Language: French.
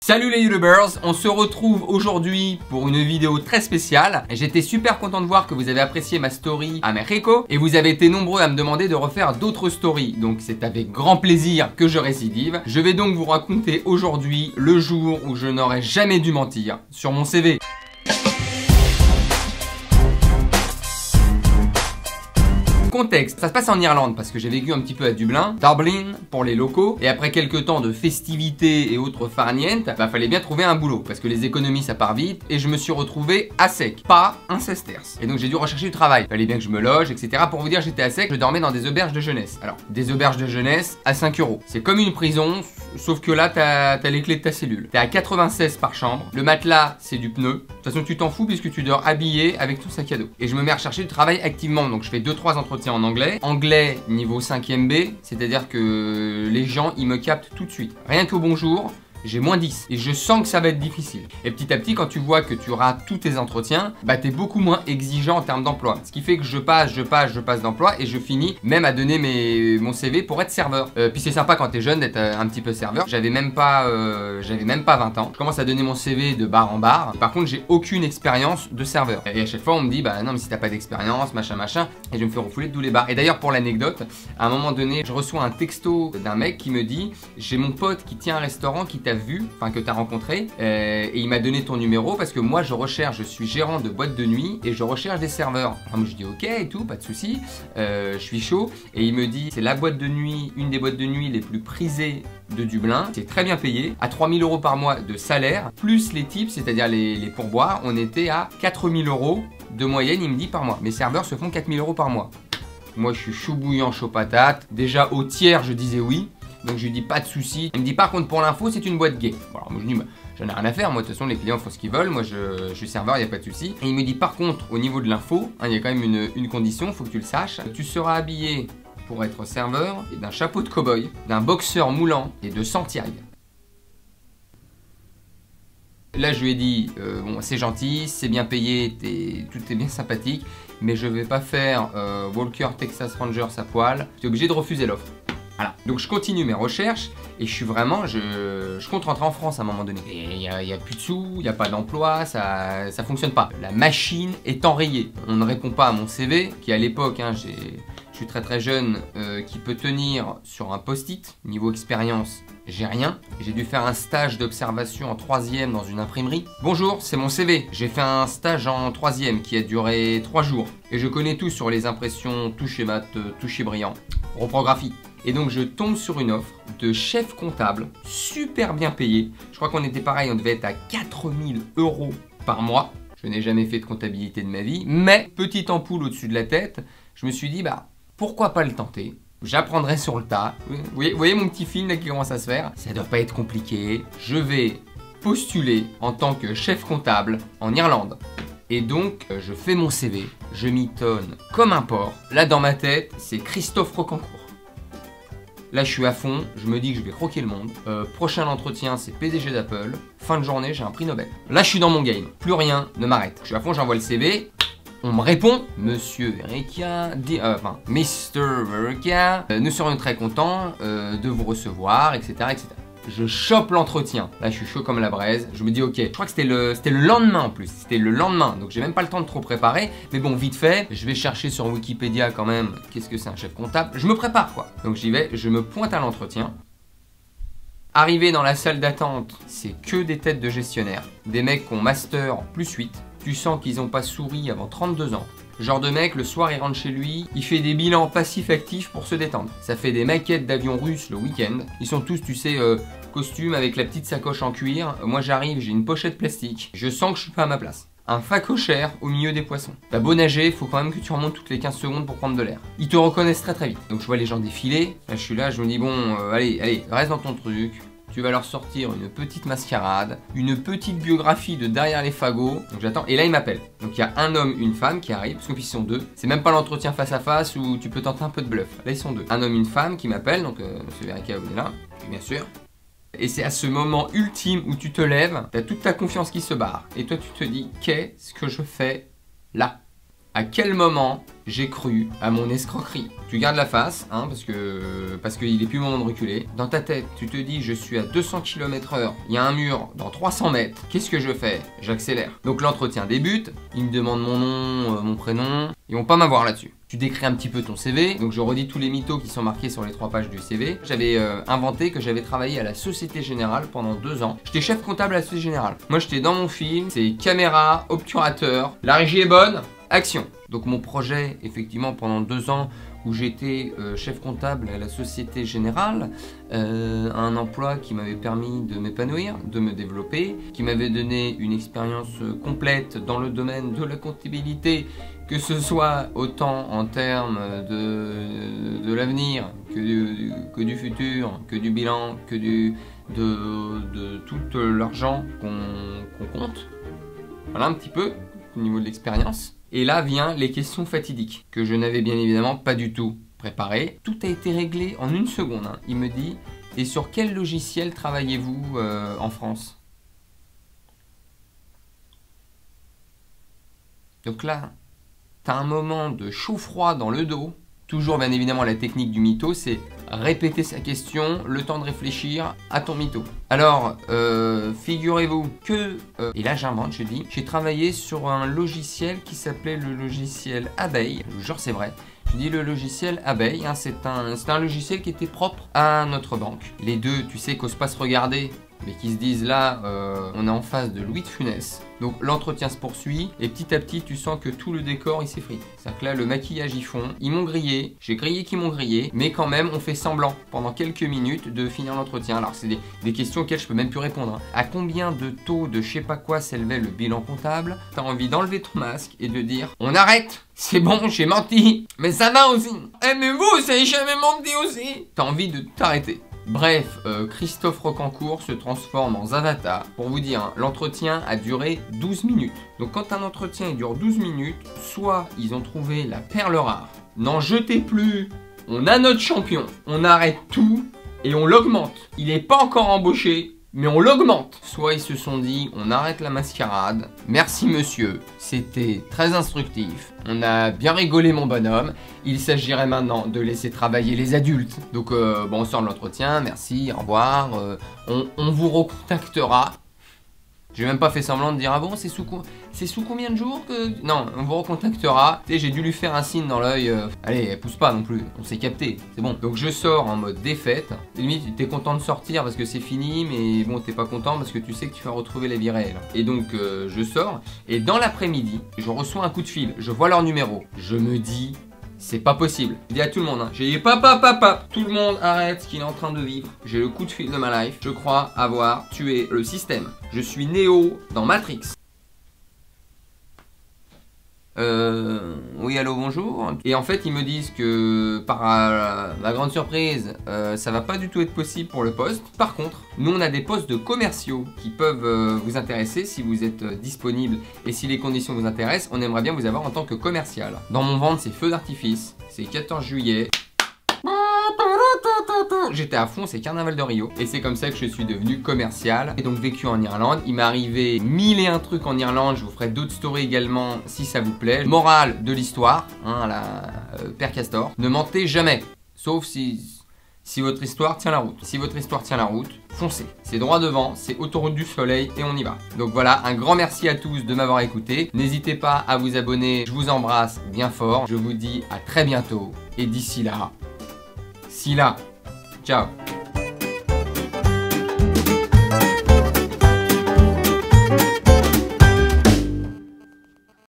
Salut les youtubers, on se retrouve aujourd'hui pour une vidéo très spéciale. J'étais super content de voir que vous avez apprécié ma story à Mexico et vous avez été nombreux à me demander de refaire d'autres stories. Donc c'est avec grand plaisir que je récidive. Je vais donc vous raconter aujourd'hui le jour où je n'aurais jamais dû mentir sur mon CV. Contexte, ça se passe en Irlande parce que j'ai vécu un petit peu à Dublin pour les locaux, et après quelques temps de festivités et autres farnientes, fallait bien trouver un boulot parce que les économies ça part vite et je me suis retrouvé à sec, pas un sesterce. Et donc j'ai dû rechercher du travail, fallait bien que je me loge, etc. Pour vous dire, j'étais à sec, je dormais dans des auberges de jeunesse. Alors, des auberges de jeunesse à 5 €. C'est comme une prison, sauf que là t'as les clés de ta cellule. T'es à 96 par chambre, le matelas c'est du pneu. De toute façon tu t'en fous puisque tu dors habillé avec ton sac à dos. Et je me mets à rechercher du travail activement, donc je fais 2-3 entretiens en anglais. Anglais niveau 5e B, c'est-à-dire que les gens ils me captent tout de suite. Rien qu'au bonjour, j'ai moins 10 et je sens que ça va être difficile. Et petit à petit, quand tu vois que tu rates tous tes entretiens, t'es beaucoup moins exigeant en termes d'emploi. Ce qui fait que je passe d'emploi et je finis même à donner mon CV pour être serveur. Puis c'est sympa quand t'es jeune d'être un petit peu serveur. J'avais même pas 20 ans. Je commence à donner mon CV de bar en bar. Par contre, j'ai aucune expérience de serveur. Et à chaque fois, on me dit, non, mais si t'as pas d'expérience, machin. Et je me fais refouler de tous les bars. Et d'ailleurs, pour l'anecdote, à un moment donné, je reçois un texto d'un mec qui me dit, j'ai mon pote qui tient un restaurant qui t'a vu, que t'as rencontré, et il m'a donné ton numéro parce que moi je suis gérant de boîte de nuit et je recherche des serveurs. Alors moi je dis ok et tout, pas de souci, je suis chaud, et il me dit c'est la boîte de nuit, une des boîtes de nuit les plus prisées de Dublin, c'est très bien payé, à 3000 € par mois de salaire, plus les tips, c'est-à-dire les pourboires, on était à 4000 € de moyenne, il me dit, par mois. Mes serveurs se font 4000 € par mois. Moi je suis chaud bouillant, chaud patate, déjà au tiers je disais oui. Donc je lui dis pas de soucis. Il me dit par contre pour l'info c'est une boîte gay. Bon, alors moi je dis j'en ai rien à faire, moi de toute façon les clients font ce qu'ils veulent, moi je suis serveur, il n'y a pas de soucis. Et il me dit par contre au niveau de l'info, il y a quand même une condition, faut que tu le saches. Tu seras habillé pour être serveur et d'un chapeau de cow-boy, d'un boxeur moulant et de Santiago. Là je lui ai dit, bon c'est gentil, c'est bien payé, tout est bien sympathique, mais je vais pas faire Walker Texas Rangers à poil. J'étais obligé de refuser l'offre. Voilà, donc je continue mes recherches et je suis vraiment, je compte rentrer en France à un moment donné. Et il n'y a plus de sous, il n'y a pas d'emploi, ça fonctionne pas. La machine est enrayée. On ne répond pas à mon CV, qui à l'époque, je suis très jeune, qui peut tenir sur un post-it. Niveau expérience, j'ai rien. J'ai dû faire un stage d'observation en 3e dans une imprimerie. Bonjour, c'est mon CV. J'ai fait un stage en 3e qui a duré 3 jours. Et je connais tout sur les impressions toucher mat, toucher brillant, reprographie. Et donc je tombe sur une offre de chef comptable, super bien payé. Je crois qu'on était pareil, on devait être à 4000 € par mois. Je n'ai jamais fait de comptabilité de ma vie, mais petite ampoule au-dessus de la tête, je me suis dit, pourquoi pas le tenter? J'apprendrai sur le tas. Vous voyez mon petit film là qui commence à se faire? Ça doit pas être compliqué. Je vais postuler en tant que chef comptable en Irlande. Et donc, je fais mon CV, je mitonne comme un porc. Là, dans ma tête, c'est Christophe Rocancourt. Là, je suis à fond, je me dis que je vais croquer le monde. Prochain entretien, c'est PDG d'Apple. Fin de journée, j'ai un prix Nobel. Là, je suis dans mon game. Plus rien ne m'arrête. Je suis à fond, j'envoie le CV. On me répond, Monsieur Verrecchia, Mr. Verrecchia, nous serions très contents de vous recevoir, etc., etc. Je chope l'entretien. Là, je suis chaud comme la braise. Je me dis, ok, je crois que c'était le lendemain en plus. C'était le lendemain, donc j'ai même pas le temps de trop préparer. Mais bon, vite fait, je vais chercher sur Wikipédia quand même qu'est-ce que c'est un chef comptable. Je me prépare, quoi. Donc j'y vais, je me pointe à l'entretien. Arrivé dans la salle d'attente, c'est que des têtes de gestionnaires. Des mecs qui ont master plus 8. Tu sens qu'ils n'ont pas souri avant 32 ans. Genre de mec, le soir il rentre chez lui, il fait des bilans passifs-actifs pour se détendre. Ça fait des maquettes d'avions russes le week-end. Ils sont tous, tu sais, costumes avec la petite sacoche en cuir. Moi j'arrive, j'ai une pochette plastique. Je sens que je suis pas à ma place. Un facochère au milieu des poissons. T'as beau nager, faut quand même que tu remontes toutes les 15 secondes pour prendre de l'air. Ils te reconnaissent très vite. Donc je vois les gens défiler. Là je suis là, je me dis bon, allez, reste dans ton truc. Tu vas leur sortir une petite mascarade, une petite biographie de derrière les fagots. Donc j'attends, et là ils m'appellent. Donc il y a un homme, une femme qui arrive, parce qu'ils sont deux. C'est même pas l'entretien face à face où tu peux tenter un peu de bluff. Là ils sont deux. Un homme, une femme qui m'appelle, donc Monsieur Verrecchia, vous êtes là, bien sûr. Et c'est à ce moment ultime où tu te lèves, t'as toute ta confiance qui se barre. Et toi tu te dis, qu'est-ce que je fais là? À quel moment j'ai cru à mon escroquerie? Tu gardes la face, hein, parce qu'il est plus moment de reculer. Dans ta tête, tu te dis, je suis à 200 km/h, il y a un mur dans 300 mètres. Qu'est-ce que je fais? J'accélère. Donc l'entretien débute, il me demande mon nom, mon prénom. Ils vont pas m'avoir là-dessus. Tu décris un petit peu ton CV. Donc je redis tous les mythos qui sont marqués sur les 3 pages du CV. J'avais inventé que j'avais travaillé à la Société Générale pendant 2 ans. J'étais chef comptable à la Société Générale. Moi j'étais dans mon film, c'est caméra, obturateur, la régie est bonne, action. Donc mon projet, effectivement, pendant 2 ans où j'étais chef comptable à la Société Générale, un emploi qui m'avait permis de m'épanouir, de me développer, qui m'avait donné une expérience complète dans le domaine de la comptabilité, que ce soit autant en termes de l'avenir que du futur, que du bilan, que de tout l'argent qu'on compte. Voilà un petit peu au niveau de l'expérience. Et là vient les questions fatidiques, que je n'avais bien évidemment pas du tout préparées. Tout a été réglé en 1 seconde. Hein. Il me dit, et sur quel logiciel travaillez-vous en France? Donc là, tu as un moment de chaud-froid dans le dos. Toujours bien évidemment la technique du mytho, c'est répéter sa question, le temps de réfléchir à ton mytho. Alors, figurez-vous que, et là j'invente, je dis, j'ai travaillé sur un logiciel qui s'appelait le logiciel Abeille. Je vous jure c'est vrai. Je dis le logiciel Abeille, hein, c'est un logiciel qui était propre à notre banque. Les deux, tu sais, qu'osent pas se regarder, mais qui se disent là, on est en face de Louis de Funès. Donc l'entretien se poursuit et petit à petit tu sens que tout le décor il s'effrite. C'est-à-dire que là le maquillage y fond, ils m'ont grillé, j'ai grillé qu'ils m'ont grillé, mais quand même on fait semblant pendant quelques minutes de finir l'entretien. Alors c'est des questions auxquelles je peux même plus répondre. Hein. À combien de taux de je sais pas quoi s'élevait le bilan comptable? T'as envie d'enlever ton masque et de dire on arrête, c'est bon, j'ai menti, mais ça va aussi. Eh mais vous, ça avez jamais menti aussi. T'as envie de t'arrêter. Bref, Christophe Rocancourt se transforme en Zavata. Pour vous dire, hein, l'entretien a duré 12 minutes. Donc quand un entretien il dure 12 minutes, soit ils ont trouvé la perle rare, n'en jetez plus, on a notre champion, on arrête tout et on l'augmente. Il n'est pas encore embauché, mais on l'augmente. Soit ils se sont dit, on arrête la mascarade, merci monsieur, c'était très instructif, on a bien rigolé mon bonhomme, il s'agirait maintenant de laisser travailler les adultes. Donc bon, on sort de l'entretien, merci, au revoir, on vous recontactera. J'ai même pas fait semblant de dire ah bon c'est sous combien de jours que... Non, on vous recontactera. Tu sais, j'ai dû lui faire un signe dans l'œil. Allez, elle pousse pas non plus, on s'est capté, c'est bon. Donc je sors en mode défaite. Limite, t'es content de sortir parce que c'est fini, mais bon, t'es pas content parce que tu sais que tu vas retrouver la vie réelle. Et donc je sors, et dans l'après-midi, je reçois un coup de fil, je vois leur numéro. Je me dis... c'est pas possible. Je dis à tout le monde, hein. J'ai dit papa, tout le monde arrête ce qu'il est en train de vivre. J'ai le coup de fil de ma life. Je crois avoir tué le système. Je suis Neo dans Matrix. Oui, allô, bonjour. Et en fait, ils me disent que, par ma grande surprise, ça va pas du tout être possible pour le poste. Par contre, nous, on a des postes de commerciaux qui peuvent vous intéresser si vous êtes disponible et si les conditions vous intéressent. On aimerait bien vous avoir en tant que commercial. Dans mon ventre, c'est feu d'artifice. C'est 14 juillet. J'étais à fond, c'est Carnaval de Rio. Et c'est comme ça que je suis devenu commercial. Et donc vécu en Irlande. Il m'est arrivé 1001 trucs en Irlande. Je vous ferai d'autres stories également si ça vous plaît. Morale de l'histoire, hein, la Père Castor. Ne mentez jamais. Sauf si votre histoire tient la route. Si votre histoire tient la route, foncez. C'est droit devant, c'est autoroute du soleil et on y va. Donc voilà, un grand merci à tous de m'avoir écouté. N'hésitez pas à vous abonner. Je vous embrasse bien fort. Je vous dis à très bientôt. Et d'ici là... ciao.